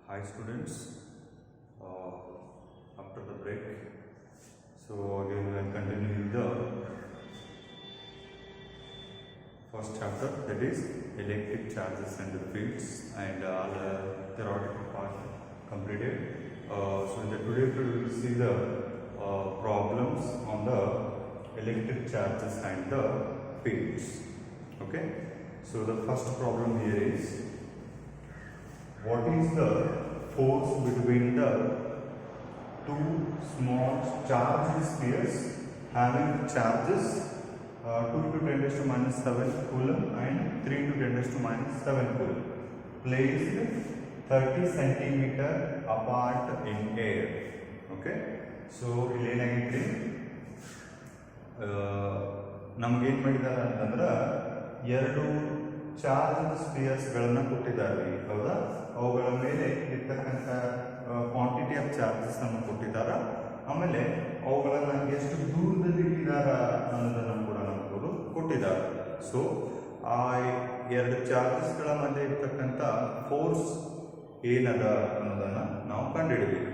Hi students, after the break, so again we will continue with the first chapter, that is electric charges and the fields, and all theoretical part completed. So in the today we will see the problems on the electric charges and the fields. Okay, so the first problem here is, what is the force between the two small charged spheres having charges 2 to 10 raised to minus 7 coulomb and 3 to 10 raised to minus 7 coulomb placed 30 centimeter apart in air? Okay, so ಇಲ್ಲಿ ಏನಾಗಿದ್ರಿ ನಮಗೇನು ಮಾಡಿದ್ದಾರೆ ಅಂತಂದ್ರೆ ಎರಡು charge ಸ್ಪಿಯರ್ಸ್ಗಳನ್ನು ಕೊಟ್ಟಿದ್ದಾರೆ. ಹೌದಾ, ಅವುಗಳ ಮೇಲೆ ಇರ್ತಕ್ಕಂಥ ಕ್ವಾಂಟಿಟಿ ಆಫ್ ಚಾರ್ಜಸ್ ಅನ್ನು ಕೊಟ್ಟಿದ್ದಾರೆ. ಆಮೇಲೆ ಅವುಗಳನ್ನು ಎಷ್ಟು ದೂರದಲ್ಲಿ ಇಟ್ಟಿದ್ದಾರೆ ಅನ್ನೋದನ್ನು ಕೂಡ ನಮಗೂ ಕೊಟ್ಟಿದ್ದಾರೆ. ಸೊ ಆ ಎರಡು ಚಾರ್ಜಸ್ಗಳ ಮಧ್ಯೆ ಇರ್ತಕ್ಕಂಥ ಫೋರ್ಸ್ ಏನದ ಅನ್ನೋದನ್ನು ನಾವು ಕಂಡುಹಿಡಬೇಕು.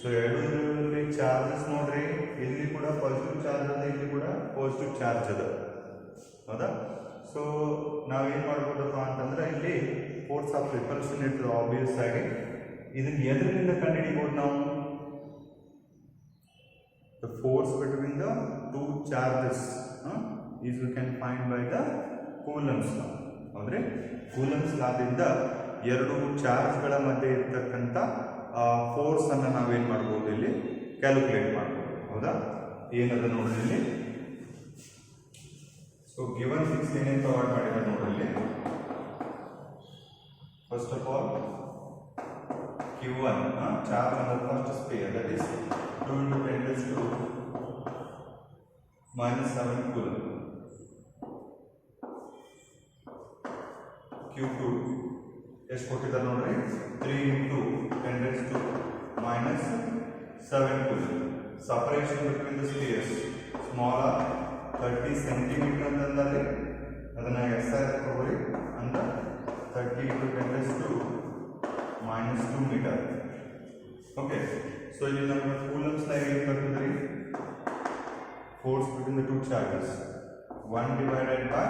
ಸೊ ಎರಡರಲ್ಲಿ ಚಾರ್ಜಸ್ ನೋಡ್ರಿ, ಇಲ್ಲಿ ಕೂಡ ಪಾಸಿಟಿವ್ ಚಾರ್ಜ್ ಅದ, ಇಲ್ಲಿ ಕೂಡ ಪಾಸಿಟಿವ್ ಚಾರ್ಜ್ ಅದ. ಹೌದಾ, ಸೊ ನಾವೇನು ಮಾಡ್ಬೋದಪ್ಪ ಅಂತಂದ್ರೆ ಇಲ್ಲಿ ಫೋರ್ಸ್ ಆಫ್ ರಿಪಲ್ಷನ್ ಇರ್ತದೆ ಆಬ್ವಿಯಸ್ ಆಗಿ. ಇದನ್ನು ಎದರಿಂದ ಕಂಡುಹಿಡಿಬೋದು ನಾವು? The force between the two charges is we can find by the Coulomb's ಲಾ. ಅಂದರೆ ಕೂಲಮ್ಸ್ ಲಾದಿಂದ ಎರಡು ಚಾರ್ಜ್ಗಳ ಮಧ್ಯೆ ಇರ್ತಕ್ಕಂಥ ಫೋರ್ಸ್ ಅನ್ನು ನಾವೇನು ಮಾಡ್ಬೋದು, ಇಲ್ಲಿ ಕ್ಯಾಲ್ಕುಲೇಟ್ ಮಾಡ್ಬೋದು. ಹೌದಾ, ಏನದ ನೋಡ್ರಿ ಇಲ್ಲಿ. ಸೊ ಗಿವನ್ ಸಿಕ್ಸ್ ಏನೇನು ಪ್ರೊವೈಡ್ ಮಾಡಿದ್ದಾರೆ ನೋಡ್ರಿ. First of all Q1 charge on the first sphere, that is 2 into 10 raised to minus 7 coulomb. Q2 ಎಷ್ಟು ಕೊಟ್ಟಿದ್ದಾರೆ ನೋಡ್ರಿ, 3 into 10 raised to minus 7 coulomb. Separation between the spheres smaller 30 centimeter ಅಂತಂದ್ರೆ ಅದನ್ನ SI ತಗೊಳ್ಳಿ ಅಂದ್ರೆ 30 into 10 raised to minus 2 meter. Okay, so ಇಲ್ಲಿ ನಮಗೆ coulombs ಲಾ ಏನು ಬರ್ತದೆ ರೀ? Force between the two charges 1 divided by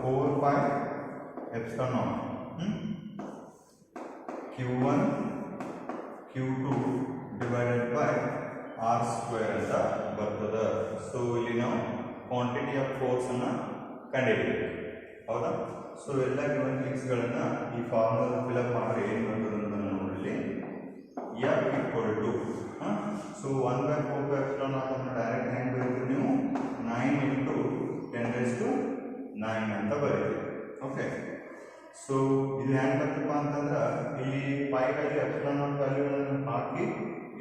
4 pi epsilon Q1 Q2 divided by R square ಅಂತ ಬರ್ತದೆ. ಸೊ ಇಲ್ಲಿ ನಾವು ಕ್ವಾಂಟಿಟಿ ಆಫ್ ಫೋರ್ಸ್ ಅನ್ನ ಕಂಡುಹಿಡಿಯಬೇಕು. ಹೌದಾ, ಸೊ ಎಲ್ಲ ಗಿವನ್ ಥಿಂಗ್ಸ್ಗಳನ್ನು ಈ ಫಾರ್ಮುಲಾ ಫಿಲಪ್ ಮಾಡಿದ್ರೆ ಏನು ಬರ್ತದೆ ಅಂತ ನೋಡಲಿ. F equal to so 1/4 epsilon naught ಅನ್ನು ಡೈರೆಕ್ಟ್ ಹೆಂಗೆ ಬರೀತೀವಿ ನೀವು? 9 into 10 raised to 9 ಅಂತ ಬರೀತೀವಿ. ಓಕೆ, ಸೊ ಇದು ಹೆಂಗೆ ಬರ್ತಪ್ಪ ಅಂತಂದ್ರೆ ಇಲ್ಲಿ ಪೈ ವ್ಯಾಲ್ಯೂ ಎಪ್ಸಿಲಾನ್ ನಾಟ್ ವ್ಯಾಲ್ಯೂಗಳನ್ನು ಹಾಕಿ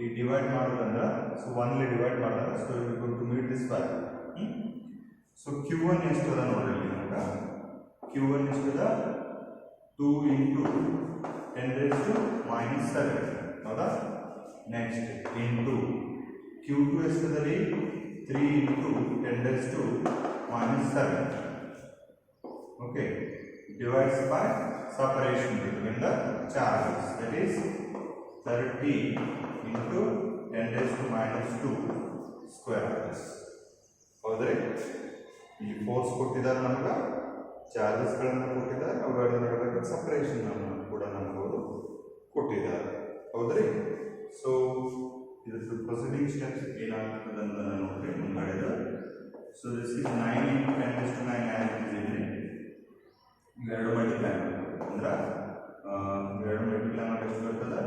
ಈ ಡಿವೈಡ್ ಮಾಡೋದಂದ್ರೆ, ಸೊ 1 ಡಿವೈಡ್ ಮಾಡಿದ್ರೆ so you going to meet this value. So Q1 ಎಷ್ಟು ಅದ ನೋಡ್ರಿ ನಮಗೆ. Q1 ಎಷ್ಟು ಅದ? 2 into 10 raised to minus 7. ಹೌದಾ, ನೆಕ್ಸ್ಟ್ ಇಂಟು Q2 ಎಷ್ಟು ಅದ ರೀ? 3 into 10 raised to minus 7. Okay, divides by separation between the charges, that is 30 into 10 raised to minus 2 square meters. ಹೌದ್ರಿ, ಇಲ್ಲಿ ಫೋರ್ಸ್ ಕೊಟ್ಟಿದ್ದಾರೆ ನಮಗೆ, ಚಾರ್ಜಸ್ಗಳನ್ನು ಕೊಟ್ಟಿದ್ದಾರೆ, ಅವುಗಳ ನಡುವೆ ಸಪರೇಷನ್ ಕೂಡ ನಮಗವರು ಕೊಟ್ಟಿದ್ದಾರೆ. ಹೌದ್ರಿ, ಸೊ ಇದ್ರ ಪ್ರೊಸೀಡಿಂಗ್ ಸ್ಟೆಪ್ಸ್ ಏನಾಗ್ತದೆ ಅಂತ ನೋಡ್ರಿ ಮುಂಗಡೆದು. So this is 9 into 10 raised to 9 ಆಗಿದೆ. ಎರಡು ಮಲ್ಟಿಪ್ಲೈ ಅಂದ್ರೆ ಎರಡು ಮಲ್ಟಿಪ್ಲೈ ಮಾಡಿ ಎಷ್ಟು ಬರ್ತದೆ?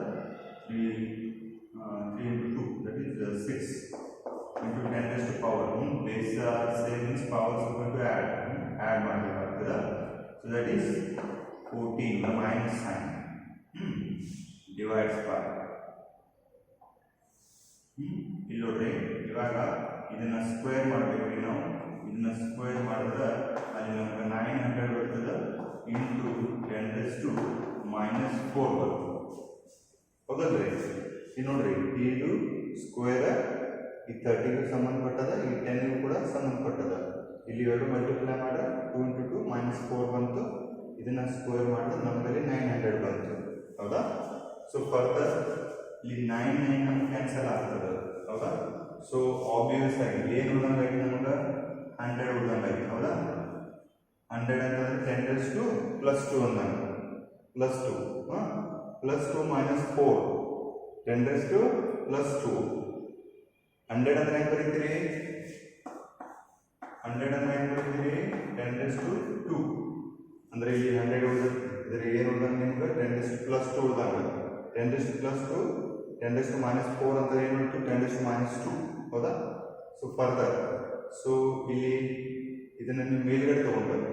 3 into 2, that is 6 into 10 raised to power. Base same means power is going to add ಮಾಡಬೇಕಾಗ್ತದೆ. So that is 14, the minus sign divides by ಇಲ್ಲಿ ನೋಡ್ರಿ, ಇವಾಗ ಇದನ್ನ ಸ್ಕ್ವೇರ್ ಮಾಡಬೇಕ್ರಿ ನಾವು. ಇದನ್ನ ಸ್ಕ್ವೇರ್ ಮಾಡಿದ್ರೆ ಅಲ್ಲಿ ನಮ್ಗೆ 900 ಬರ್ತದೆ ಇಂಟು 10 raised to minus 4 ಬರ್ತದೆ. ಹೌದಲ್ರಿ, ಇದು ನೋಡ್ರಿ, ಇದು ಸ್ಕ್ವೇರ್ ಈ 30ಗೂ ಸಂಬಂಧಪಟ್ಟದ, ಈ 10ಗೂ ಕೂಡ ಸಂಬಂಧಪಟ್ಟದ. ಇಲ್ಲಿ ಎರಡು ಮಲ್ಟಿಪ್ಲೈ ಮಾಡಿದ್ರೆ 2 into 2 minus 4 ಬಂತು. ಇದನ್ನ ಸ್ಕ್ವೇರ್ ಮಾಡಿದ್ರೆ ನಮ್ಮಲ್ಲಿ 900 ಬಂತು. ಹೌದಾ, ಸೊ ಫರ್ದರ್ ಇಲ್ಲಿ 9 ಕ್ಯಾನ್ಸಲ್ ಆಗ್ತದೆ ಹೌದಾ. ಸೊ ಆಬ್ವಿಯಸ್ ಆಗಿ ಏನು ಉಳಿದಂಗಾಯ್ತು ನಮಗೆ 100 ಉಳಿದಂಗಾಯ್ತು ಹೌದಾ. 100 ಅಂತಂದ್ರೆ 10 + 2 ಅಂದಂಗೆ +2 +2 - 4 10 + 2 100 ಅಂದ್ರೆ ಹೆಂಗೆ ಬರೀತೀರಿ 100 ಅಂದ್ರೆ ಹೆಂಗೆ ಬರೀತೀರಿ 10 + 2 ಅಂದ್ರೆ ಇಲ್ಲಿ 100 ಉಳಿದ ಇದ್ರೆ ಏನು ಉಳಿದಂಗೆ ನಿಮ್ಗೆ 10 + 2 ಉಳಿದಂಗೆ 10 + 2 10 - 4 ಅಂದ್ರೆ ಏನು ಉಳಿತು 10 - 2 ಹೌದಾ. ಸೊ ಫರ್ದರ್ ಸೊ ಇಲ್ಲಿ ಇದನ್ನ ನೀವು ಮೇಲ್ಗಡೆ ತಗೊಂಡ್ಬರ್ರಿ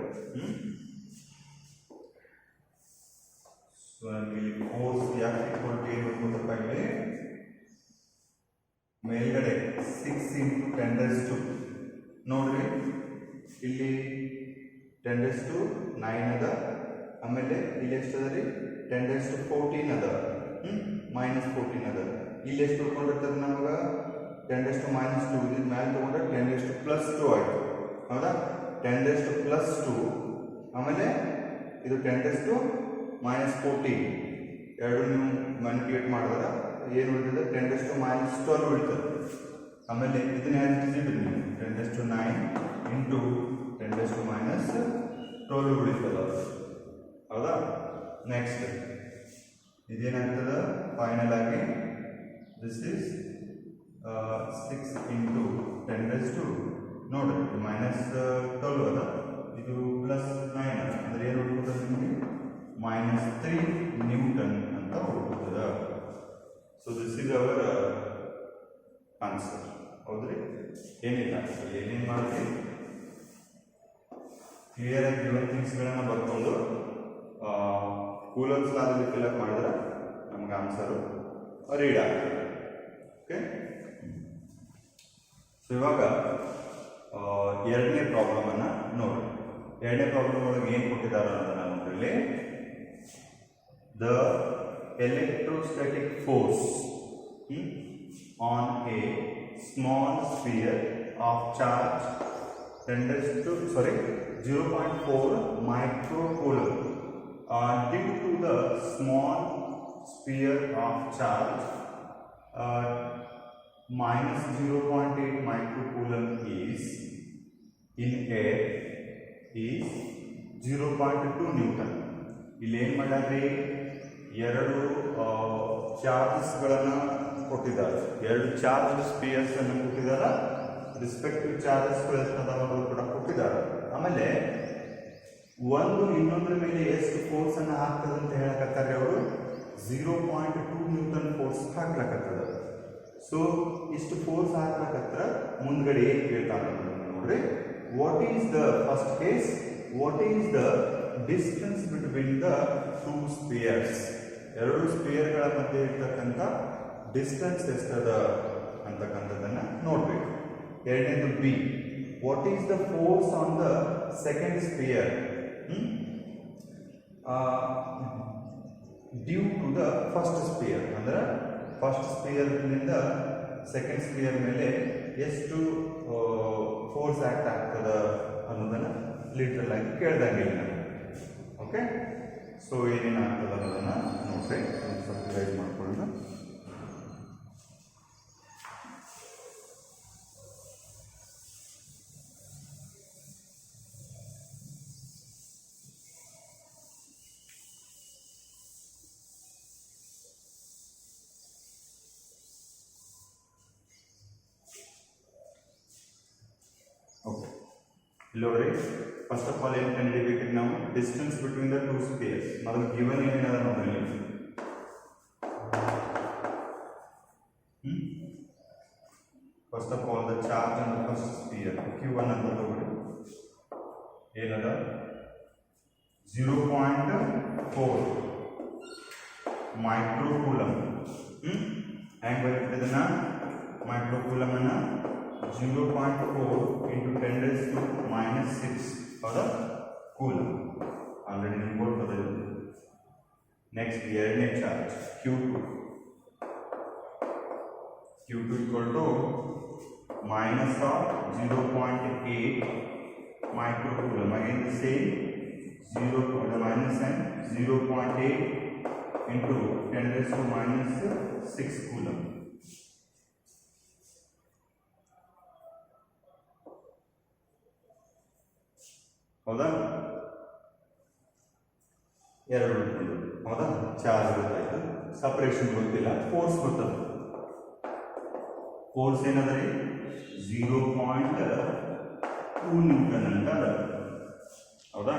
ಸೊ ಇಲ್ಲಿ ಫೋರ್ಸ್ ಯಾಕೆ ಏನು ಗೊತ್ತಪ್ಪ ಇಲ್ಲಿ ಮೇಲ್ಗಡೆ 6 × 10 ನೋಡ್ರಿ ಇಲ್ಲಿ 10 - 9 ಅದ ಆಮೇಲೆ ಇಲ್ಲಿ ಎಷ್ಟು ಅದ ರೀ 10 - 14 ಅದ -14 ಅದ. ಇಲ್ಲಿ ಎಷ್ಟು ಉಳ್ಕೊಂಡಿರ್ತದೆ ನಮಗೆ 10 - -2 ಇದ್ರ ಮ್ಯಾಲೆ ತಗೊಂಡ್ರೆ 10 + 2 ಆಯ್ತು ಹೌದಾ. 10 + 2 ಆಮೇಲೆ ಇದು 10 - -14 ಎರಡು ನೀವು ಮ್ಯಾನಿಪ್ಯುಲೇಟ್ ಮಾಡಿದ್ರೆ ಏನು ಉಳಿದಿದೆ 10 - -12 ಉಳಿತದೆ. ಆಮೇಲೆ ಇದನ್ನ ಯಾರು ನೀವು 10 - 9 × 10 - -12 ಉಳಿತದ ಹೌದಾ. ನೆಕ್ಸ್ಟ್ ಇದೇನಾಗ್ತದೆ ಫೈನಲ್ ಆಗಿ ದಿಸ್ ಈಸ್ 6 × 10 ನೋಡ್ರಿ -12 ಅದ ಇದು +9 ಅದ ಅಂದ್ರೆ ಏನು ಉಳ್ಕೊತದೆ ನಿಮಗೆ -3 ನ್ಯೂಟನ್ ಅಂತ ಉಳ್ಕೊತದ. So this is our answer ಹೌದ್ರಿ. ಏನಿಲ್ಲ ಏನೇನು ಮಾಡ್ರಿ ಕ್ಲಿಯರ್ ಆಗಿ ಗಿವನ್ ಥಿಂಗ್ಸ್ಗಳನ್ನು ಬರ್ಕೊಂಡು ಕೂಲರ್ಸ್ ಲಾದಲ್ಲಿ ಫಿಲ್ಅಪ್ ಮಾಡಿದ್ರೆ ನಮ್ಗೆ ಆನ್ಸರು ರೀಡ್ ಆಗ್ತದೆ. ಓಕೆ. ಸೊ ಇವಾಗ ಎರಡನೇ ಪ್ರಾಬ್ಲಮನ್ನು ನೋಡಿ. ಎರಡನೇ ಪ್ರಾಬ್ಲಮ್ ಒಳಗೆ ಏನು ಕೊಟ್ಟಿದ್ದಾರೆ ಅಂತ ನಾನು ನೋಡ್ರಿ the electrostatic force on A small sphere of charge 0.4 microcoulomb due to the small sphere of charge -0.8 microcoulomb is in air is 0.2 Newton. ಇಲ್ಲಿ ಏನು ಮಾಡ್ಯಾರ್ರಿ ಎರಡು ಚಾರ್ಜಸ್ಗಳನ್ನು ಕೊಟ್ಟಿದ್ದಾರೆ, ಎರಡು ಚಾರ್ಜ್ ಸ್ಪಿಯರ್ಸ್ ಅನ್ನು ಕೊಟ್ಟಿದ್ದಾರೆ, ರಿಸ್ಪೆಕ್ಟಿವ್ ಚಾರ್ಜಸ್ಗಳು ಎಷ್ಟದಾವ ಕೂಡ ಕೊಟ್ಟಿದ್ದಾರೆ. ಆಮೇಲೆ ಒಂದು ಇನ್ನೊಂದರ ಮೇಲೆ ಎಷ್ಟು ಫೋರ್ಸ್ ಅನ್ನು ಹಾಕ್ತದೆ ಅಂತ ಹೇಳಕತ್ತಾರೆ ಅವರು 0.2 ನ್ಯೂಟನ್ ಫೋರ್ಸ್ ಹಾಕ್ಲಕತ್ತದ. ಸೊ ಇಷ್ಟು ಫೋರ್ಸ್ ಹಾಕ್ಲಕತ್ರ ಮುಂದ್ಗಡೆ ಏನು ಕೇಳ್ತಾನೆ ನೋಡ್ರಿ. What is the first case, what is the distance between the two spheres, ಎರಡು ಸ್ಪಿಯರ್ಗಳ ಮಧ್ಯೆ ಇರ್ತಕ್ಕಂಥ ಡಿಸ್ಟೆನ್ಸ್ ಎಷ್ಟದ ಅಂತಕ್ಕಂಥದ್ದನ್ನ ನೋಡ್ಬೇಕು. ಎರಡನೇದು B, what is the force on the second sphere due to the first sphere, ಅಂದ್ರೆ ಫಸ್ಟ್ ಸ್ಪಿಯರ್ನಿಂದ ಸೆಕೆಂಡ್ ಸ್ಪಿಯರ್ ಮೇಲೆ ಎಷ್ಟು ಫೋರ್ಸ್ ಆಕ್ಟ್ ಆಗ್ತದ ಅನ್ನೋದನ್ನು ಲಿಟ್ರಲ್ ಆಗಿ ಕೇಳ್ದಂಗಿಲ್ಲ. ಓಕೆ, ಸೊ ಏನೇನಾಗ್ತದೆ ಅನ್ನೋದನ್ನು ನೋಡ್ರಿ, ಸ್ವಲ್ಪ ರೈಸ್ ಮಾಡ್ಕೊಳ್ಳೋಣ. ಓಕೆ, ಇಲ್ಲಿ ನೋಡ್ರಿ, ಫಸ್ಟ್ ಆಫ್ ಆಲ್ ಏನು ಕಂಡುಹಿಡಿಯಬೇಕಿದ್ರೆ ನಾವು distance between the two spheres. ಮೊದಲು ಗಿವನ್ ಏನೇನದ ನೋಡ್ರಿ. First of all the charge on the first sphere Q1 ಅಂತ ತಗೊಳ್ಳಿ. ಏನದ 0.4 ಮೈಕ್ರೋಕೂಲಮ್. ಹೆಂಗೆ ಬರುತ್ತೆ ಇದನ್ನ ಮೈಕ್ರೋಕೂಲಮ್ ಅನ್ನ 0.4 into 10⁻⁻⁶ ಹೌದಾ ಕೂಲಮ್. ಆಲ್ರೆಡಿ ನಿಮ್ಗೆ ಗೊತ್ತದೆ. ನೆಕ್ಸ್ಟ್ ಎರಡನೇ charge Q2 equal to -0.8 microcoulomb. Again the same 0 to the minus sign 0.8 into 10 raised to minus 6 coulomb. ಹೌದಾ? ಎರಡು ಉಳ್ಕೊಂಡು ಹೌದಾ? ಚಾರ್ಜ್ ಗೊತ್ತಾಯ್ತು, ಸಪರೇಷನ್ ಗೊತ್ತಿಲ್ಲ, ಫೋರ್ಸ್ ಗೊತ್ತದ. ಫೋರ್ಸ್ ಏನದ ರೀ? 0.2 ನ್ಯೂಟನ್ ಅಂತ ಅದ. ಹೌದಾ?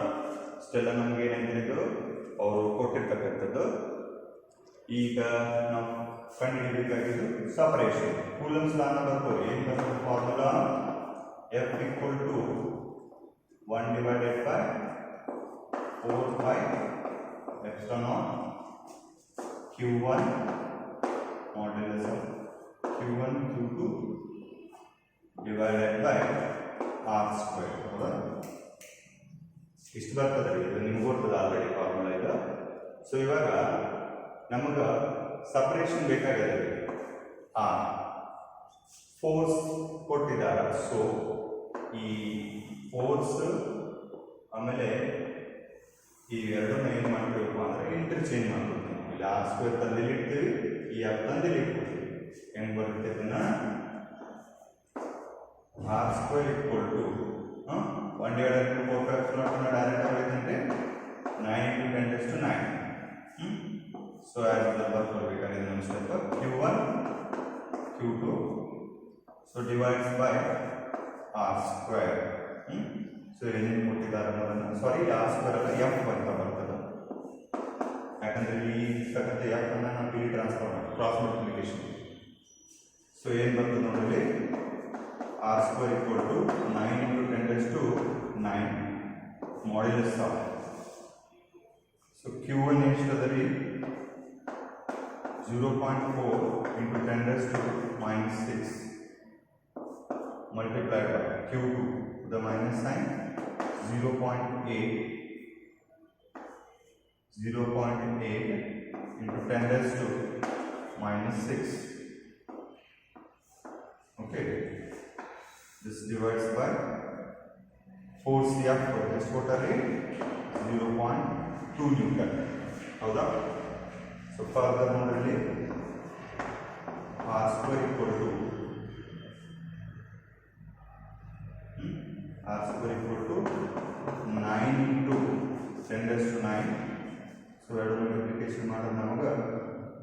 ಇಷ್ಟೆಲ್ಲ ನಮ್ಗೆ ಏನಾಗಿದ್ದು ಅವರು ಕೊಟ್ಟಿರ್ತಕ್ಕಂಥದ್ದು. ಈಗ ನಾವು ಕಂಡುಹಿಡಿಯಬೇಕಾಗಿದ್ದು ಸಪರೇಷನ್. ಕೂಲಮ್ಸ್ ಲಾನ ಬರ್ಬೋದು. ಏನು ಬರ್ತದೆ formula? F equal to 1 divided by 4 by epsilon naught Q1 modulus of Q1 Q2 divided by R square. ಹೌದಾ? ಇಷ್ಟು ಬರ್ತದೆ ರೀ. ಇದು ನಿಮ್ಗೆ ಗೊತ್ತದ ಆಲ್ರೆಡಿ ಫಾರ್ಮುಲಾ ಇದು. ಸೊ ಇವಾಗ ನಮಗೆ ಸಪರೇಷನ್ ಬೇಕಾಗಿದೆ. ಫೋರ್ಸ್ ಕೊಟ್ಟಿದ್ದಾರೆ. ಸೊ ಈ ಫೋರ್ಸ್ ಆಮೇಲೆ ಈ ಎರಡನ್ನ ಏನು ಮಾಡಬೇಕು ಅಂದರೆ ಇಂಟರ್ಚೇಂಜ್ ಮಾಡಬೇಕು. ಇಲ್ಲಿ ಆರ್ ಸ್ಕ್ವೇರ್ ತಂದಿಲ್ಲಿ ಇಡ್ತೀವಿ, ಈ ಎಫ್ ತಂದಿಲ್ಲಿ ಇಟ್ಕೊಳ್ತೀವಿ. ಹೆಂಗೆ ಬರುತ್ತೆ ಇದನ್ನ? R square equal to 1 divided by 4 by epsilon naught direct ಆಗಬೇಕಂದ್ರೆ 9 into 10 raised to 9. So as number ಕೊಡಬೇಕಾಗಿದೆ ನಮ್ಮ step Q1 Q2 so divides by R square. So ಏನೇನು ಕೊಟ್ಟಿದ್ದಾರೆ ಅನ್ನೋದನ್ನು, ಸಾರಿ ಆರ್ ಸ್ಕ್ವೇರ್ ಅಲ್ಲ, ಎಫ್ ಅಂತ ಬರ್ತದೆ. ಯಾಕಂದ್ರೆ ಇಲ್ಲಿ ಇರ್ತಕ್ಕಂಥ ಎಫ್ ಅನ್ನ ನಾವು ಇಲ್ಲಿ ಟ್ರಾನ್ಸ್ಫರ್ ಮಾಡಿ ಕ್ರಾಸ್ ಮಲ್ಟಿಪ್ಲಿಕೇಶನ್. ಸೊ ಏನು ಬರ್ತದೆ ನೋಡ್ರಿ? R square equal to 9 into 10 raised to 9 modulus of. So Q1 ಎಷ್ಟದ ರೀ? 0.4 into 10 raised to minus 6 multiplied by Q2 the minus sign 0.8 into 10 raised to minus 6. Okay, this divides by 4 CF for this totally 0.2 Newton. ಹೌದಾ? So further ನೋಡ್ರಿ, R square equal to R square equal to 9 into 10 raised to 9. So ಎರಡು multiplication ಮಾಡೋದು ನಮಗೆ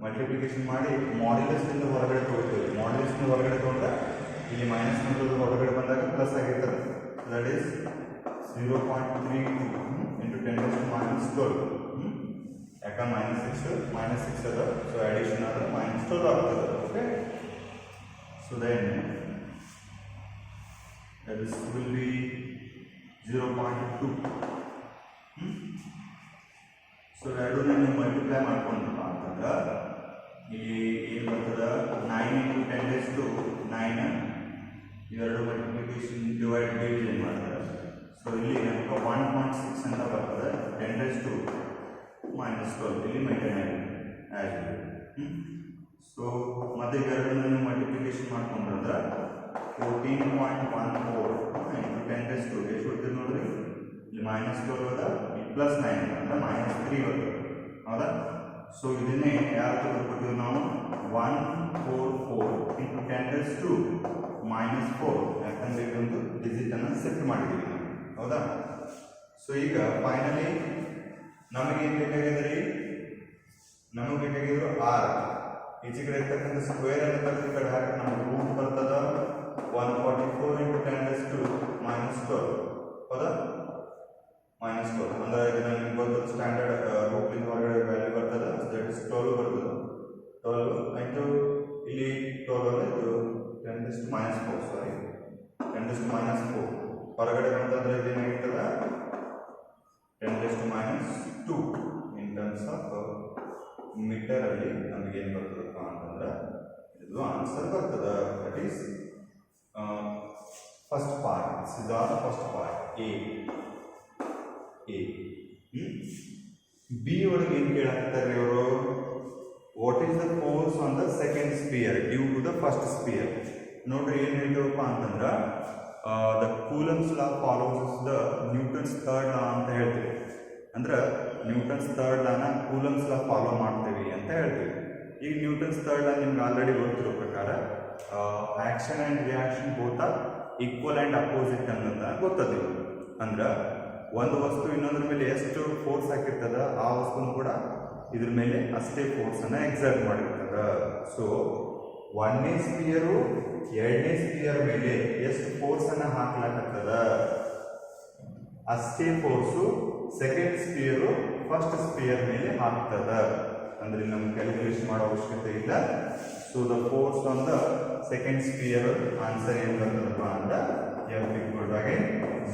multiplication ಮಾಡಿ ಮಾಡ್ಯುಲಸ್ನಿಂದ ಹೊರಗಡೆ ತಗೋತೀವಿ. ಮಾಡ್ಯುಲಸ್ನಿಂದ ಹೊರಗಡೆ ತಗೊಂಡ್ರೆ ಇಲ್ಲಿ ಮೈನಸ್ ಮಾಡೋದು ಹೊರಗಡೆ ಬಂದಾಗ ಪ್ಲಸ್ ಆಗಿರ್ತಾರೆ. That is 0.32 into 10 raised to minus 12. ಯಾಕೆ minus 6 ಅದ. ಸೊ ಅಡಿಷನ್ ಆದರೆ minus 12 ಆಗ್ತದೆ. Okay, so then this will be 0.2. ಸೊ ಎರಡನ್ನ ನೀವು ಮಲ್ಟಿಪ್ಲೈ ಮಾಡ್ಕೊಂಡ್ರಪ್ಪ ಅಂತಂದ್ರೆ ಇಲ್ಲಿ ಏನು ಬರ್ತದೆ? 9 into 10 raised to 9 ಇವೆರಡು ಮಲ್ಟಿಪ್ಲಿಕೇಶನ್ ಡಿವಿಷನ್ ಮಾಡ್ತಾರೆ. ಸೊ ಇಲ್ಲಿ ನಮಗೆ 1.6 ಅಂತ ಬರ್ತದೆ. 10 raised to minus 12 ಇಲ್ಲಿ ಮೇಂಟೈನ್ ಆಗಿದೆ. ಸೊ ಮತ್ತೆ ಇವೆರಡನ್ನ ಮಲ್ಟಿಪ್ಲಿಕೇಶನ್ ಮಾಡ್ಕೊಂಡ್ರೆ 14.14 into 10 raised to ಎಷ್ಟು ಬರ್ತದೆ ನೋಡ್ರಿ? ಇಲ್ಲಿ minus 12 ಅದ, ಇಲ್ಲಿ ಪ್ಲಸ್ 9 ಅಂದ್ರೆ -3 ಬರ್ತದೆ. ಹೌದಾ? ಸೊ ಇದನ್ನೇ ಯಾವ ಥರ ಕೊಡ್ತೀವಿ ನಾವು? 144 into 10 raised to minus 4. ಯಾಕಂದ್ರೆ ಇದೊಂದು ಡಿಜಿಟ್ ಅನ್ನು ಶಿಫ್ಟ್ ಮಾಡಿದ್ದೀವಿ ನಾವು. ಹೌದಾ? ಸೊ ಈಗ ಫೈನಲಿ ನಮಗೆ ಏನು ಬೇಕಾಗಿದೆ ರೀ? ನಮಗೆ ಬೇಕಾಗಿದ್ರು ಆರ್. ಈಚೆ ಕಡೆ ಇರ್ತಕ್ಕಂಥ ಸ್ಕ್ವೇರ್ ಅನ್ನು ತೆಗೆದು ಈ ಕಡೆ ಹಾಕಿ ನಮಗೆ ರೂಟ್ ಬರ್ತದ 144 into 10 raised to minus 12. ಹೌದಾ? minus 12 ಅಂದ್ರೆ ಇದನ್ನ ನಿಮ್ಗೆ ಗೊತ್ತದ ಸ್ಟ್ಯಾಂಡರ್ಡ್ ರೂಟ್ಲಿಂದ ಹೊರಗಡೆ ವ್ಯಾಲ್ಯೂ ಬರ್ತದೆ. ದಟ್ ಇಸ್ 12 ಬರ್ತದೆ. 12 ಇಂಟು ಇಲ್ಲಿ 12 ಅಂದ್ರೆ ಇದು 10 raised to minus 4. Sorry 10 raised to minus 4 ಹೊರಗಡೆ ಬಂತಂದ್ರೆ ಇದೇನಾಗಿರ್ತದೆ? 10 raised to minus 2 in terms of meter ಅಲ್ಲಿ ನಮಗೆ ಏನು ಬರ್ತದಪ್ಪ ಅಂತಂದ್ರೆ ಇದು ಆನ್ಸರ್ ಬರ್ತದೆ. That is first part. This is all first part A. B ಒಳಗೆ ಏನು ಕೇಳಾಕ್ತಾರೆ ಇವರು? What is the force on the second sphere due to the first sphere. ನೋಡ್ರಿ ಏನು ಹೇಳ್ತೀವಪ್ಪ ಅಂತಂದ್ರೆ the Coulomb's law follows the Newton's third law ಅಂತ ಹೇಳ್ತೀವಿ. ಅಂದ್ರೆ ನ್ಯೂಟನ್ಸ್ ಥರ್ಡ್ ಲಾನ ಕೂಲಮ್ಸ್ ಲಾ ಫಾಲೋ ಮಾಡ್ತೀವಿ ಈಗ ನ್ಯೂಟನ್ಸ್ ಥರ್ಡ್ ಲಾ ನಿಮ್ಗೆ ಆಲ್ರೆಡಿ ಗೊತ್ತಿರೋ ಪ್ರಕಾರ action and reaction both are equal and opposite ಅನ್ನೋದನ್ನ ಗೊತ್ತದಿಲ್ಲ. ಅಂದ್ರೆ ಒಂದು ವಸ್ತು ಇನ್ನೊಂದ್ರ ಮೇಲೆ ಎಷ್ಟು ಫೋರ್ಸ್ ಹಾಕಿರ್ತದ ಆ ವಸ್ತುನು ಕೂಡ ಇದ್ರ ಮೇಲೆ ಅಷ್ಟೇ ಫೋರ್ಸನ್ನು ಎಕ್ಸರ್ಟ್ ಮಾಡಿರ್ತದ. ಸೊ ಒಂದನೇ ಸ್ಪಿಯರು ಎರಡನೇ ಸ್ಪಿಯರ್ ಮೇಲೆ ಎಷ್ಟು ಫೋರ್ಸನ್ನು ಹಾಕ್ಲಾಕತ್ತದ ಅಷ್ಟೇ force second sphere first sphere ಮೇಲೆ ಹಾಕ್ತದ. ಅಂದ್ರೆ ನಮ್ಗೆ ಕ್ಯಾಲ್ಕುಲೇಷನ್ ಮಾಡೋ ಅವಶ್ಯಕತೆ ಇಲ್ಲ. So the force on the second sphere answer ಏನು ಬರ್ತದಪ್ಪ ಅಂದ್ರೆ F equal to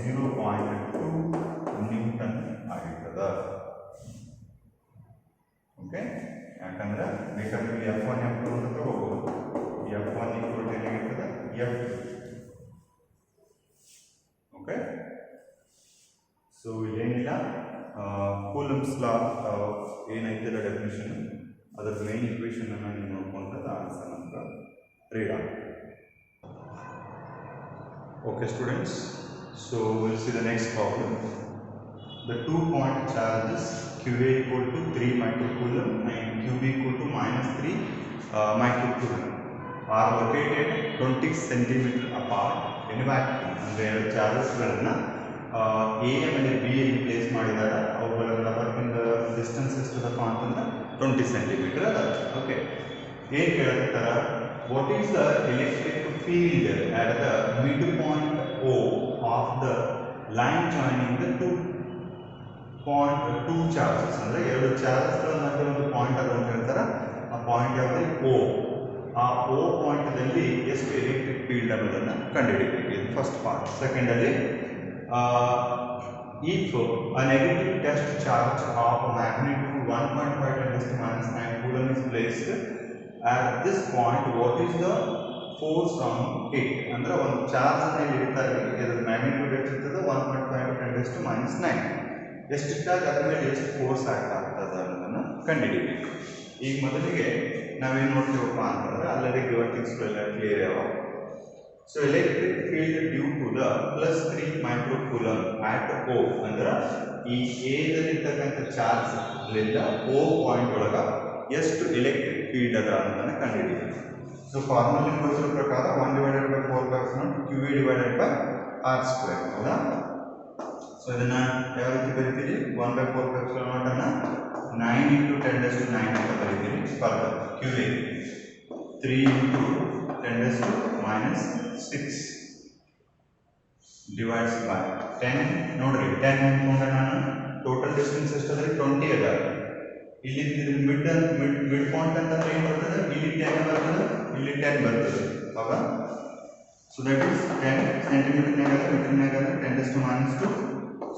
0.2 ನ್ಯೂಟನ್ ಆಗಿರ್ತದ. ಓಕೆ, ಯಾಕಂದ್ರೆ ಬೇಕಾದ್ರೆ F1 F2 ಅಂತ ತಗೋಬಹುದು. F1 equal to ಏನಾಗಿರ್ತದೆ F2. ಓಕೆ, ಸೊ ಇಲ್ಲೇನಿಲ್ಲ, ಕೂಲಂಬ್ಸ್ ಲಾ ಏನೈತಿಲ್ಲ ಡೆಫಿನಿಷನ್, ಅದರ ಮೇನ್ ಇಕ್ವೇಷನ್ ಅನ್ನು ನೀವು ನೋಡ್ಕೊಂಡ್ರೆ ಆನ್ಸರ್ ಅಂತ ರೀಡ್ ಆಗುತ್ತೆ. Okay students, so we'll see the next problem. The 2-point charges QA equal to 3 microcoulomb and QB equal to -3 microcoulomb are located 20 cm apart in a vacuum. ಅಂದರೆ ಎರಡು ಚಾರ್ಜಸ್ಗಳನ್ನು A ಆಮೇಲೆ B ಯಲ್ಲಿ place ಮಾಡಿದಾಗ ಅವುಗಳ working distance ಎಷ್ಟದಪ್ಪ ಅಂತಂದ್ರೆ 20 centimetre ಅದ. Okay, ಏನು ಕೇಳ್ತಾರ, what is the electric field at the midpoint O of the line joining the two charges? ಅಂದ್ರೆ ಎರಡು ಚಾರ್ಜಸ್ಗಳ ಮಧ್ಯೆ ಒಂದು ಪಾಯಿಂಟ್ ಅದ ಅಂತ ಹೇಳ್ತಾರ. ಆ ಪಾಯಿಂಟ್ ಯಾವುದು? O. ಆ O ಪಾಯಿಂಟ್ದಲ್ಲಿ ಎಷ್ಟು ಎಲೆಕ್ಟ್ರಿಕ್ ಫೀಲ್ಡ್ ಅನ್ನೋದನ್ನ ಕಂಡುಹಿಡಿಯಬೇಕು. ಇದು ಫಸ್ಟ್ ಪಾರ್ಟ್. ಸೆಕೆಂಡ್ ಅಲ್ಲಿ if a negative test charge of magnitude 1.5 × 10⁻⁹ coulomb is placed at this point, what is the force on it? ಅಂದ್ರೆ ಒಂದು ಚಾರ್ಜ್ ಅನ್ನ ಇಲ್ಲಿ ಇಡ್ತಾರೆ, ಇದರ ಮ್ಯಾಗ್ನಿಟ್ಯೂಡ್ ಎಷ್ಟಿರ್ತದೆ 1.5 × 10⁻⁹ ಎಷ್ಟಿಟ್ಟಾಗ ಅದ್ರ ಮೇಲೆ ಎಷ್ಟು ಫೋರ್ಸ್ ಆಗ್ತದೆ ಅನ್ನೋದನ್ನ ಕಂಡುಹಿಡಿಯಬೇಕು. ಈಗ ಮೊದಲಿಗೆ ನಾವೇನು ನೋಡ್ತೀವಪ್ಪ ಅಂತಂದ್ರೆ ಆಲ್ರೆಡಿ ಗಿವರ್ಟಿಕ್ಸ್ ಕ್ಲಿಯರ್ ಯಾವ. So electric field due to the +3 microcoulomb at O ಅಂದ್ರೆ ಈ ಎದಲ್ಲಿರ್ತಕ್ಕಂಥ ಚಾರ್ಜ್ ಲಿಂದ O ಪಾಯಿಂಟ್ ಒಳಗ ಎಷ್ಟು ಎಲೆಕ್ಟ್ರಿಕ್ ಫೀಲ್ಡ್ ಅದ ಅನ್ನೋದನ್ನ ಕಂಡುಹಿಡಿಯಬೇಕು. ಸೊ ಫಾರ್ಮುಲಾ ಗೊತ್ತಿರೋ ಪ್ರಕಾರ 1/4πε Q/R². ಹೌದಾ? ಸೊ ಇದನ್ನ ಯಾವ ರೀತಿ ಬರೀತೀರಿ? 1/4πε ಅನ್ನ 9 × 10⁻⁹ ಅಂತ ಬರೀತೀರಿ. Further QA 3 × 10⁻⁶ divides by 10. ನೋಡ್ರಿ 10 ಅಂದ್ಕೊಂಡ್ರೆ ನಾನು ಟೋಟಲ್ ಡಿಸ್ಟೆನ್ಸ್ ಎಷ್ಟಾದ್ರೆ 20 ಅದ. ಇಲ್ಲಿ ಮಿಡ್ ಪಾಯಿಂಟ್ ಅಂತಂದ್ರೆ ಏನು ಬರ್ತದೆ? ಇಲ್ಲಿ 10 ಬರ್ತದೆ, ಇಲ್ಲಿ 10 ಬರ್ತದೆ. ಹೌದಾ? ಸೊ ದಟ್ ಈಸ್ 10 ಸೆಂಟಿಮೀಟರ್ನಾಗ ಮೀಟರ್ನಾಗ 10⁻²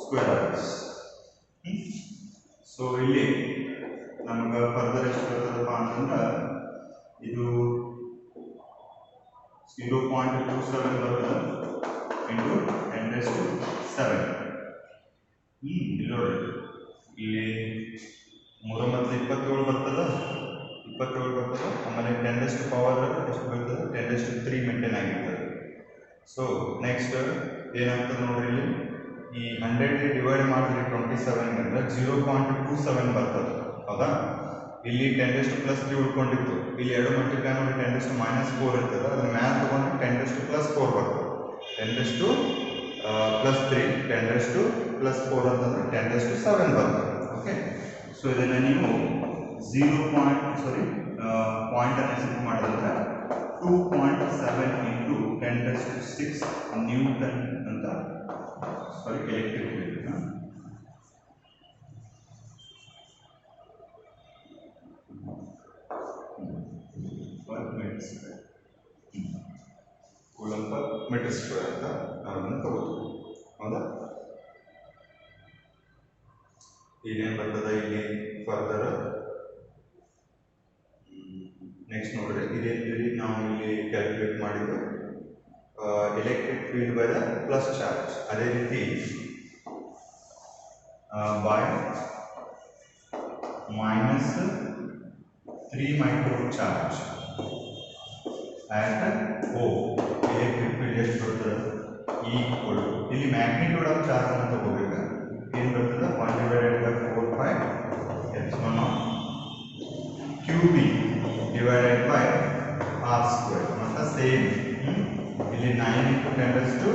ಸ್ಕ್ವೇರ್ ಆಗುತ್ತೆ. ಸೊ ಇಲ್ಲಿ ನಮ್ಗೆ ಫರ್ದರ್ ಎಷ್ಟು ಬರ್ತದಪ್ಪ ಅಂತಂದ್ರೆ ಇದು 0.27 ಬರ್ತದೆ ಇಂಟು 10⁻⁷. ಇಲ್ಲಿ ನೋಡ್ರಿ, ಇಲ್ಲಿ 3×27 ಬರ್ತದ, 27 ಬರ್ತದೆ. ಆಮೇಲೆ 10⁻⁴ ಎಷ್ಟು ಬರ್ತದೆ? 10⁻³ ಮೇಂಟೈನ್ ಆಗಿರ್ತದೆ. ಸೊ ನೆಕ್ಸ್ಟ್ ಏನಾಗ್ತದೆ ನೋಡ್ರಿ, ಇಲ್ಲಿ ಈ 100 ಡಿವೈಡ್ ಮಾಡಿದ್ರೆ 27 ಅಂದ್ರೆ 0.27 ಬರ್ತದೆ. ಹೌದಾ? ಇಲ್ಲಿ 10⁻+3 ಉಳ್ಕೊಂಡಿತ್ತು, ಇಲ್ಲಿ 2 ಮಲ್ಟಿಪ್ಲೈ ಮಾಡಿ 10⁻⁻⁴ ಇರ್ತದೆ. ಅದನ್ನ ಮ್ಯಾಥ್ ತಗೊಂಡು 10⁻+4 ಬರ್ತದೆ. 10⁻+3 10⁻+4 ಅಂತಂದ್ರೆ 10⁻⁷ ಬರ್ತದೆ. ಓಕೆ, ಸೊ ಇದನ್ನು ನೀವು ಪಾಯಿಂಟ್ ಅನ್ನು ಸೆಟ್ ಮಾಡಿದ್ರೆ 2.7 × 10⁻⁶ ನ್ಯೂಟನ್ ಅಂತ electric field. Coulomb per meter square ಅಂತ ನಾವನ್ನ ತಗೋತೀವಿ. ಹೌದಾ? ಇದೇನು ಬರ್ತದೆ ಇಲ್ಲಿ ಫರ್ದರ್ ನೆಕ್ಸ್ಟ್ ನೋಡ್ರಿ, ಇದೇನಿದೆ ನಾವು ಇಲ್ಲಿ ಕ್ಯಾಲ್ಕುಲೇಟ್ ಮಾಡಿದ್ದು electric field by the plus charge. ಅದೇ ರೀತಿ by -3 micro charge at O electric field ಎಷ್ಟು ಬರ್ತದೆ? ಈಕ್ವಲ್ ಟು, ಇಲ್ಲಿ ಮ್ಯಾಗ್ನಿಟ್ಯೂಡ್ ಆಫ್ ಚಾರ್ಜ್ ಅನ್ನು ತಗೋಬೇಕು. ಏನು ಬರ್ತದೆ? 1/4πε QB divided by r square ಮತ್ತು ಸೇಮ್ ಇಲ್ಲಿ 9 into 10 raised to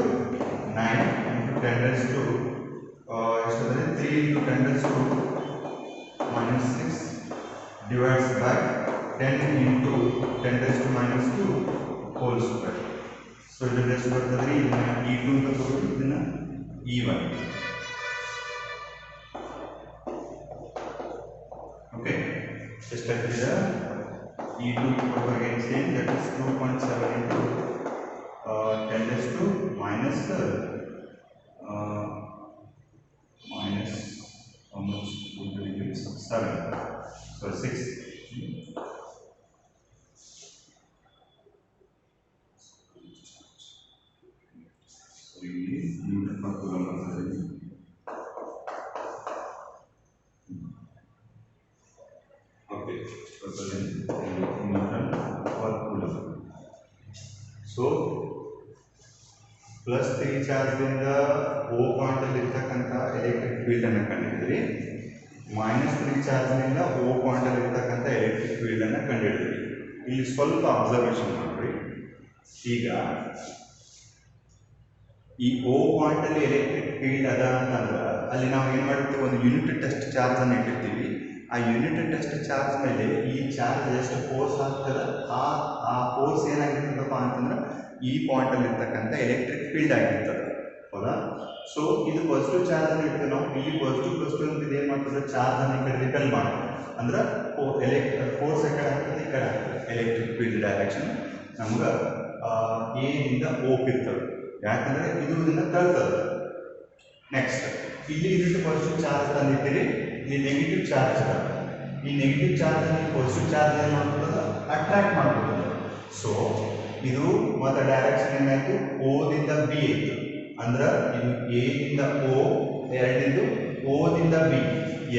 9 into 10 raised to ಎಷ್ಟಾದರೆ 3 into 10 raised to minus 6 divides by 10 into 10 raised to minus 2 whole square. So ಇದರ ಎಷ್ಟು ಬರ್ತದೆ ಇದನ್ನ e2 ಅಂತ ತಗೊಂಡು ಇದನ್ನ e1. Okay, just like this e2 equal to again same, that is 2.7 into 10 raised to minus how much would be it? 7. So 6. So we need to put okay, Newton per coulomb. So plus 3 charge ದಿಂದ O point ಅಲ್ಲಿ ಇರತಕ್ಕಂತ electric field ಅನ್ನು ಕಂಡುಹಿಡಿದ್ರಿ, minus 3 charge ನಿಂದ O point ಅಲ್ಲಿ ಇರತಕ್ಕಂತ electric field ಅನ್ನು ಕಂಡುಹಿಡಿದ್ರಿ. ಇಲ್ಲಿ ಸ್ವಲ್ಪ ಅಬ್ಸರ್ವೇಷನ್ ಮಾಡ್ರಿ. ಈಗ ಈ O ಪಾಯಿಂಟ್ ಅಲ್ಲಿ ಎಲೆಕ್ಟ್ರಿಕ್ ಫೀಲ್ಡ್ ಅದ ಅಂತಂದ್ರೆ ಅಲ್ಲಿ ನಾವು ಏನು ಮಾಡ್ತೀವಿ, ಒಂದು ಯೂನಿಟ್ ಟೆಸ್ಟ್ ಚಾರ್ಜ್ ಅನ್ನು ಇಟ್ಟಿರ್ತೀವಿ. ಆ ಯೂನಿಟ್ ಟೆಸ್ಟ್ ಚಾರ್ಜ್ ಮೇಲೆ ಈ ಚಾರ್ಜ್ ಎಷ್ಟು ಫೋರ್ಸ್ ಆಗ್ತದೆ, ಆ ಫೋರ್ಸ್ ಏನಾಗಿರ್ತದಪ್ಪ ಅಂತಂದ್ರೆ ಈ ಪಾಯಿಂಟ್ ಅಲ್ಲಿ ಇರ್ತಕ್ಕಂಥ ಎಲೆಕ್ಟ್ರಿಕ್ ಫೀಲ್ಡ್ ಆಗಿರ್ತದೆ. ಹೌದಾ? ಸೊ ಇದು ಪಾಸಿಟಿವ್ ಚಾರ್ಜ್ ಅನ್ನು ಇಡ್ತೀವಿ ನಾವು. ಇಲ್ಲಿ ಪಾಸಿಟಿವ್ ಅಂತ ಏನು ಮಾಡ್ತದೆ, ಚಾರ್ಜ್ ಅನ್ನು ಈ ಕಡೆ ರಿಪೆಲ್ ಮಾಡ್ತದೆ. ಅಂದ್ರೆ ಫೋರ್ಸ್ ಈ ಕಡೆ ಆಗ್ತದೆ, ಈ ಕಡೆ ಆಗ್ತದೆ. ಎಲೆಕ್ಟ್ರಿಕ್ ಫೀಲ್ಡ್ ಡೈರೆಕ್ಷನ್ ನಮ್ಗೆ ಎ ಇಂದ ಓ ಇರ್ತದೆ. ಯಾಕಂದ್ರೆ ಇದು ಇದನ್ನ ತಳ್ತದೆ. ನೆಕ್ಸ್ಟ್ ಇಲ್ಲಿ ಯೂನಿಟ್ ಪಾಸಿಟಿವ್ ಚಾರ್ಜ್ ತಂದಿದ್ದೀರಿ, ಇಲ್ಲಿ ನೆಗೆಟಿವ್ ಚಾರ್ಜ್ ಅದ. ಈ ನೆಗೆಟಿವ್ ಚಾರ್ಜ್ ಅನ್ನು ಪಾಸಿಟಿವ್ ಚಾರ್ಜ್ ಏನು ಮಾಡ್ತದೆ, ಅಟ್ರಾಕ್ಟ್ ಮಾಡ್ತದೆ. ಸೊ ಇದು ಮತ್ತೆ ಡೈರೆಕ್ಷನ್ ಏನಾಯ್ತು, ಓದಿಂದ ಬಿ ಆಯ್ತು. ಅಂದ್ರೆ ಇದು ಎ ದಿಂದ ಓ, ಎರಡಿಂದು ಓದಿಂದ ಬಿ,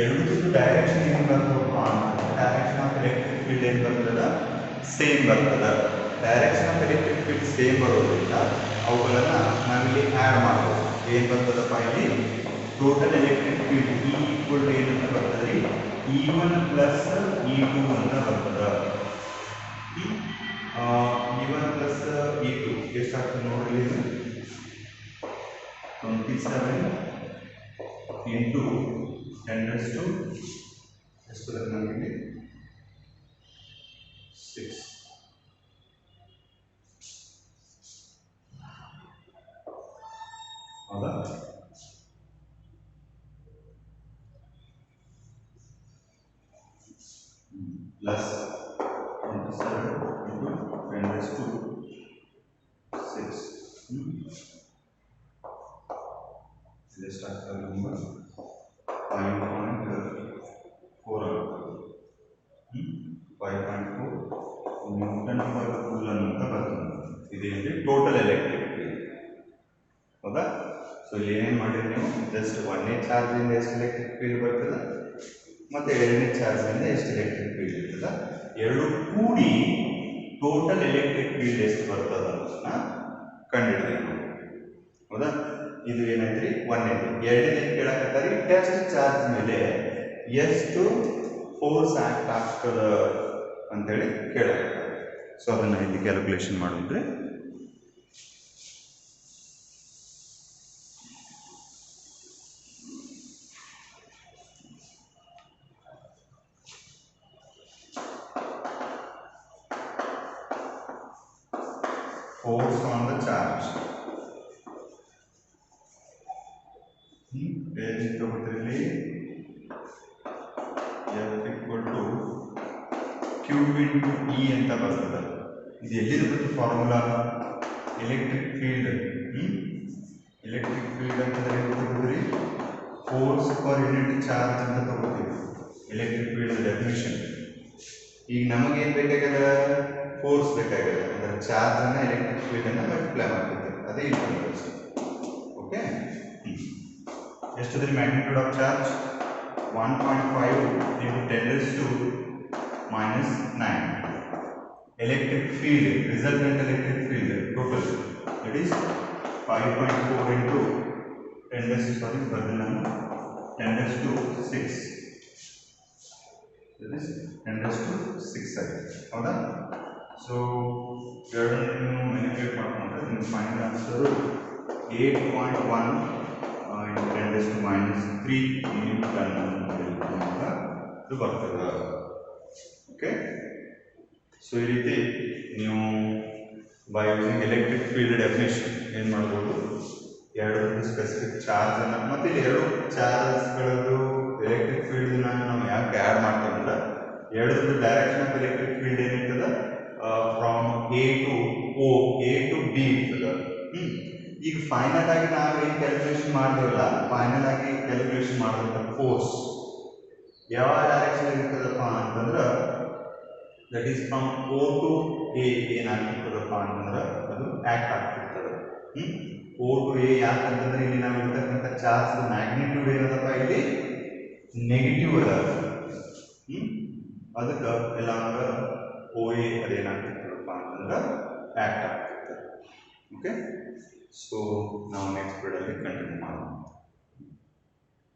ಎರಡದ್ದು ಡೈರೆಕ್ಷನ್ ಏನು ಬರ್ತದಪ್ಪ ಅಂತ ಡೈರೆಕ್ಷನ್ ಆಫ್ ಎಲೆಕ್ಟ್ರಿಕ್ ಫೀಲ್ಡ್ ಏನು ಬರ್ತದ, ಸೇಮ್ ಬರ್ತದ. Direction of electric field same ಬರೋದ್ರಿಂದ ಅವುಗಳನ್ನು ನಾವಿಲ್ಲಿ ಆ್ಯಡ್ ಮಾಡ್ಬೋದು. ಏನು ಬರ್ತದಪ್ಪ ಇಲ್ಲಿ, total electric field E equal to ಏನಂತ ಬರ್ತದೆ ರೀ, E1 ಪ್ಲಸ್ E2 ಅಂತ ಬರ್ತದೆ. E1 ಪ್ಲಸ್ E2 ಎಷ್ಟಾಗ್ತದೆ ನೋಡ್ರಿ, 27 ಇಂಟು 10 raised to ಎಷ್ಟು ಬರ್ತದೆ ನಮಗೆ 6. ಹೌದಾ? Plus 27 into 10 raised to 6. Just after number 5.4 5.4 Newton per coulomb ಅಂತ ಬರ್ತದೆ. ಇದೇನು ಟೋಟಲ್ ಎಲೆಕ್ಟ್ರಿಕ್ ಫೀಲ್ಡ್. ಹೌದಾ? ಸೊ ಇಲ್ಲಿ ಏನೇನು ಮಾಡಿರಿ ನೀವು, ಜಸ್ಟ್ 1ನೇ ಚಾರ್ಜಿಂದ ಎಷ್ಟು ಎಲೆಕ್ಟ್ರಿಕ್ ಫೀಲ್ಡ್ ಬರ್ತದೆ ಮತ್ತು 2ನೇ ಚಾರ್ಜಿಂದ ಎಷ್ಟು ಎಲೆಕ್ಟ್ರಿಕ್ ಫೀಲ್ಡ್ ಇರ್ತದೆ, ಎರಡು ಕೂಡಿ ಟೋಟಲ್ ಎಲೆಕ್ಟ್ರಿಕ್ ಫೀಲ್ಡ್ ಎಷ್ಟು ಬರ್ತದೆ ಅಂತ ಕಂಡುಹಿಡಿದ್ರಿ. ಹೌದಾ? ಇದು ಏನೈತ್ರಿ 1ನೇದು. 2ನೇ ಕೇಳಕತ್ತಾರಿ ಟೆಸ್ಟ್ ಚಾರ್ಜ್ ಮೇಲೆ ಎಷ್ಟು ಫೋರ್ಸ್ ಆಕ್ಟ್ ಆಗ್ತದ ಅಂತೇಳಿ ಕೇಳಕತ್ತಾರೆ. ಸೊ ಅದನ್ನು ಇಲ್ಲಿ ಕ್ಯಾಲ್ಕುಲೇಷನ್ ಮಾಡಿದ್ರೆ force on the charge. F equal to Q into E ಅಂತ ಬರ್ತದೆ. ಇದು ಎಲ್ಲಿದೆ ಬರ್ತದೆ formula, electric field. Electric field ಅಂತಂದ್ರೆ ಏನು ತಗೋತೀರಿ, ಫೋರ್ಸ್ ಪರ್ ಯೂನಿಟ್ ಚಾರ್ಜ್ ಅಂತ ತಗೋತೀವಿ ಎಲೆಕ್ಟ್ರಿಕ್ ಫೀಲ್ಡ್ ಡೆಫಿನಿಷನ್. ಈಗ ನಮಗೇನು ಬೇಕಾಗ್ಯದ, ಫೋರ್ಸ್ ಬೇಕಾಗ್ಯದ. ಅಂದರೆ ಚಾರ್ಜ್ ಅನ್ನ ಎಲೆಕ್ಟ್ರಿಕ್ ಫೀಲ್ಡ್ ಅನ್ನ ಮಲ್ಟಿಪ್ಲೈ ಮಾಡ್ತೀವಿ, ಅದೇ ಇಲ್ಲಿ. ಓಕೆ, ಎಷ್ಟಿದ್ರೆ magnitude of charge 1.5 into 10 raised to minus 9. Electric field, resultant electric field total, that is 5.4 into 10 raised to 10 raised to 6. That is 10⁶ ಆಗಿದೆ ಹೌದಾ. ಸೊ ಎರಡನ್ನು ನೀವು ಮ್ಯಾನಿಪ್ಯುಲೇಟ್ ಮಾಡ್ಕೊಂಡ್ರೆ ನಿಮ್ಮ ಫೈನಲ್ ಆನ್ಸರು 8.1 into 10⁻³ ನ್ಯೂಟನ್ ಅಂತ ಇದು ಬರ್ತದೆ. ಓಕೆ, ಸೊ ಈ ರೀತಿ ನೀವು by using electric field definition ಏನು ಮಾಡ್ಬೋದು, ಎರಡು ಸ್ಪೆಸಿಫಿಕ್ ಚಾರ್ಜ್ ಅನ್ನು ಮತ್ತೆ ಇಲ್ಲಿ ಎರಡು ಚಾರ್ಜ್ಗಳದ್ದು ಎಲೆಕ್ಟ್ರಿಕ್ ಫೀಲ್ಡ್ ನಾವು ಯಾಕೆ ಆ್ಯಡ್ ಮಾಡ್ತೀವಿ ಅಂದ್ರೆ ಎರಡು ಡೈರೆಕ್ಷನ್ ಆಫ್ ಎಲೆಕ್ಟ್ರಿಕ್ ಫೀಲ್ಡ್ ಏನಿರ್ತದೆ from A to O, A to B ಇರ್ತದೆ. ಈಗ ಫೈನಲ್ ಆಗಿ ನಾವು ಏನು ಕ್ಯಾಲ್ಕುಲೇಷನ್ ಮಾಡಿದ್ವಲ್ಲ, ಫೈನಲ್ ಆಗಿ ಕ್ಯಾಲ್ಕುಲೇಷನ್ ಮಾಡುವಂಥ ಫೋರ್ಸ್ ಯಾವ ಡೈರೆಕ್ಷನ್ ಇರ್ತದಪ್ಪ ಅಂತಂದ್ರೆ that is from O to A ಏನಾಗ್ತಿರ್ತದಪ್ಪ ಅಂತಂದ್ರೆ ಅದು ಆಕ್ಟ್ ಆಗ್ತಿರ್ತದೆ. ಓ ಟು ಎ ಯಾಕಂತಂದ್ರೆ ಇಲ್ಲಿ ನಾವು ಇರ್ತಕ್ಕಂಥ ಚಾರ್ಜ್ ಮ್ಯಾಗ್ನಿಟ್ಯೂಡ್ ಏನದಪ್ಪ ಇಲ್ಲಿ ನೆಗೆಟಿವ್ ಅದ. ಅದಕ್ಕೆ ಎಲ್ಲ ಅಂದ್ರೆ ಓ ಎ ಅದೇನಾಗ್ತಿರ್ತದಪ್ಪ ಅಂತಂದ್ರೆ ಆಕ್ಟ್ ಆಗ್ತಿರ್ತದೆ. ಓಕೆ, ಸೊ ನಾವು ನೆಕ್ಸ್ಟ್ ಪೀರಿಯಡಲ್ಲಿ ಕಂಟಿನ್ಯೂ ಮಾಡೋಣ.